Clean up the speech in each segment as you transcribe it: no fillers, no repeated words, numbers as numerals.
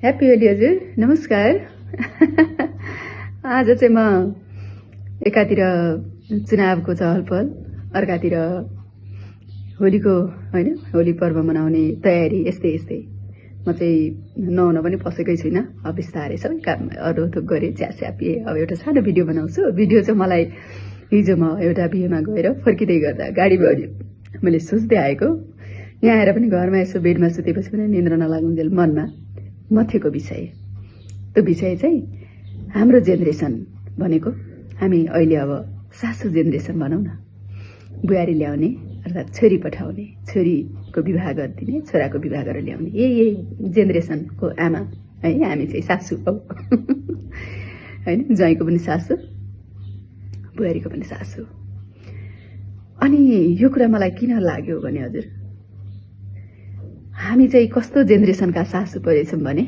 Happy Holi हजुर, नमस्कार। आज चाहिँ म एकातिर चुनावको चहलपहल, अर्कातिर होलीको होइन होली पर्व मनाउने तयारी यस्तै यस्तै। म चाहिँ नहुन पनि पसेकै छुइनँ। अब बिस्तारै सबै काम अरूथोक गरेँ, च्यास्या पिएँ। अब एउटा सानो भिडियो बनाउँछु। भिडियो चाहिँ मलाई हिजो म एउटा बिहेमा गएर फर्किँदै गर्दा गाडी बढ्यो। मैले सोच्दै आएको, यहाँ आएर पनि घरमा यसो बेडमा सुतेपछि पनि निन्द्रा नलागुन्जेल मनमा मथेको विषय। त्यो विषय चाहिँ हाम्रो जेनेरेसन भनेको हामी अहिले अब सासू जेनेरेसन भनौँ न। बुहारी ल्याउने अर्थात् छोरी पठाउने, छोरीको विवाह गरिदिने, छोराको विवाह गरेर ल्याउने, यही जेनेरेसनको आमा है हामी चाहिँ सासू हो। होइन, ज्वाइँको पनि सासू, बुहारीको पनि सासू। अनि यो कुरा मलाई किन लाग्यो भने हजुर, हामी चाहिँ कस्तो जेनेरेसनका सासू परेछौँ भने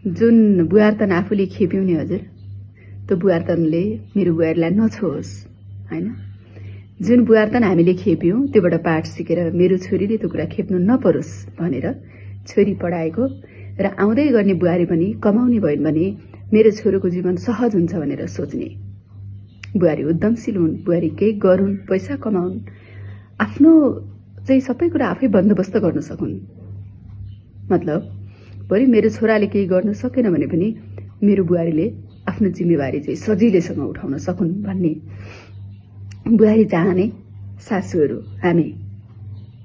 जुन बुहारतन आफूले खेप्यौँ हजुर, त्यो बुहारतनले मेरो बुहारीलाई नछोस् होइन। जुन बुहारतन हामीले खेप्यौँ त्योबाट पाठ सिकेर मेरो छोरीले त्यो कुरा खेप्नु नपरोस् भनेर छोरी पढाएको र आउँदै गर्ने बुहारी पनि कमाउने भइन् भने मेरो छोरोको जीवन सहज हुन्छ भनेर सोच्ने। बुहारी उद्यमशील हुन्, बुहारी केही गरून्, पैसा कमाउन्, आफ्नो चाहिँ सबै कुरा आफै बन्दोबस्त गर्न सकुन्। मतलब भोलि मेरो छोराले केही गर्न सकेन भने पनि मेरो बुहारीले आफ्नो जिम्मेवारी चाहिँ सजिलैसँग उठाउन सकुन् भन्ने बुहारी चाहने सासूहरू हामी।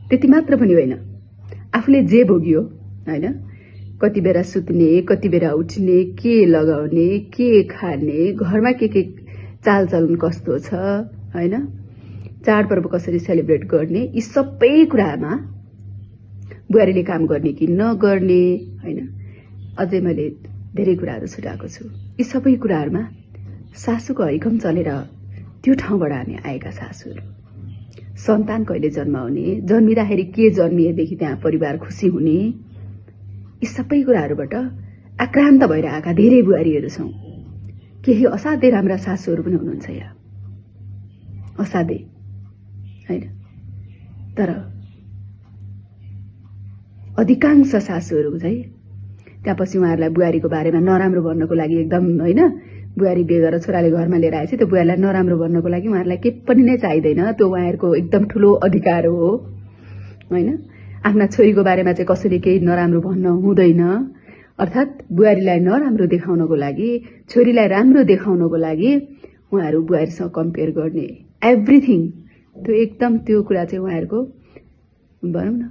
त्यति मात्र पनि होइन, आफूले जे भोग्यो होइन, कति बेला सुत्ने, कति बेला उठ्ने, के लगाउने, के खाने, घरमा के चालचलन कस्तो छ होइन, चाडपर्व कसरी सेलिब्रेट गर्ने, यी सबै कुरामा बुहारीले काम गर्ने कि नगर्ने होइन। अझै मैले धेरै कुराहरू छुटाएको छु। यी सबै कुराहरूमा सासूको हैकम चलेर त्यो ठाउँबाट हामी आएका सासूहरू। सन्तान कहिले जन्माउने, जन्मिँदाखेरि के जन्मिएदेखि त्यहाँ परिवार खुसी हुने, यी सबै कुराहरूबाट आक्रान्त भएर आएका धेरै बुहारीहरू छौँ। केही असाध्यै राम्रा सासूहरू पनि हुनुहुन्छ यहाँ, असाध्यै होइन। तर अधिकांश सासूहरू चाहिँ त्यहाँपछि उहाँहरूलाई बुहारीको बारेमा नराम्रो भन्नको लागि एकदम होइन, बुहारी बिहे गरेर छोराले घरमा लिएर आएपछि त्यो बुहारीलाई नराम्रो भन्नको लागि उहाँहरूलाई केही पनि नै चाहिँदैन। त्यो उहाँहरूको एकदम ठुलो अधिकार हो होइन। आफ्ना छोरीको बारेमा चाहिँ कसैले केही नराम्रो भन्न हुँदैन। अर्थात् बुहारीलाई नराम्रो देखाउनको लागि, छोरीलाई राम्रो देखाउनको लागि उहाँहरू बुहारीसँग कम्पेयर गर्ने एभ्रिथिङ, त्यो एकदम त्यो कुरा चाहिँ उहाँहरूको भनौँ न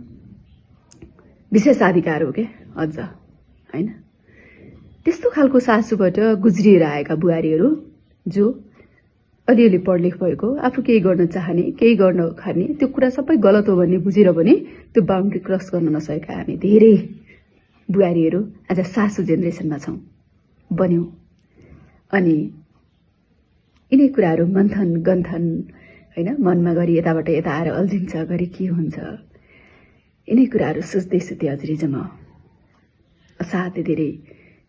विशेषाधिकार हो क्या अझ होइन। त्यस्तो खालको सासूबाट गुज्रिएर आएका बुहारीहरू जो अलिअलि पढलेख भएको, आफू केही गर्न चाहने, केही गर्न खाने, त्यो कुरा सबै गलत हो भन्ने बुझेर पनि त्यो बााउन्ड्री क्रस गर्न नसकेका हामी धेरै बुहारीहरू आज सासू जेनेरेसनमा छौँ, बन्यौँ। अनि यिनै कुराहरू मन्थन गन्थन होइन, मनमा गरी यताबाट यता आएर अल्झिन्छ, गरी के हुन्छ, यिनै कुराहरू सोच्दै सुते हजुर। हिजो म असाध्यै धेरै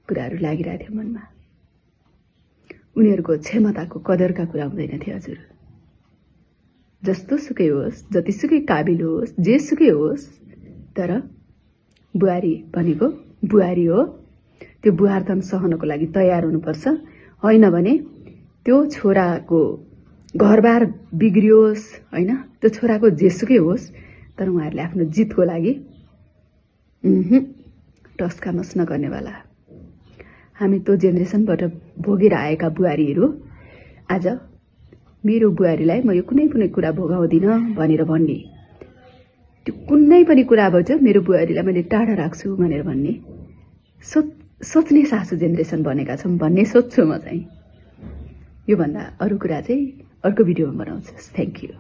कुराहरू लागिरहेको थियो मनमा। उनीहरूको क्षमताको कदरका कुरा हुँदैन थियो हजुर। जस्तो सुकै होस्, जतिसुकै काबिल होस्, जेसुकै होस्, तर बुहारी भनेको बुहारी हो। त्यो बुहारतन सहनको लागि तयार हुनुपर्छ। होइन भने त्यो छोराको घरबार बिग्रियोस् होइन, त्यो छोराको जेसुकै होस्, तर उहाँहरूले आफ्नो जितको लागि टस्कामस नगर्नेवाला हामी त्यो जेनेरेसनबाट भोगेर आएका बुहारीहरू आज मेरो बुहारीलाई म यो कुनै पनि कुरा भोगाउँदिनँ भनेर भन्ने, त्यो कुनै पनि कुराबाट मेरो बुहारीलाई मैले टाढा राख्छु भनेर भन्ने सोच्ने सासू जेनेरेसन बनेका छौँ भन्ने सोच्छु म चाहिँ। योभन्दा अरू कुरा चाहिँ अर्को भिडियोमा बनाउँछु। Thank you.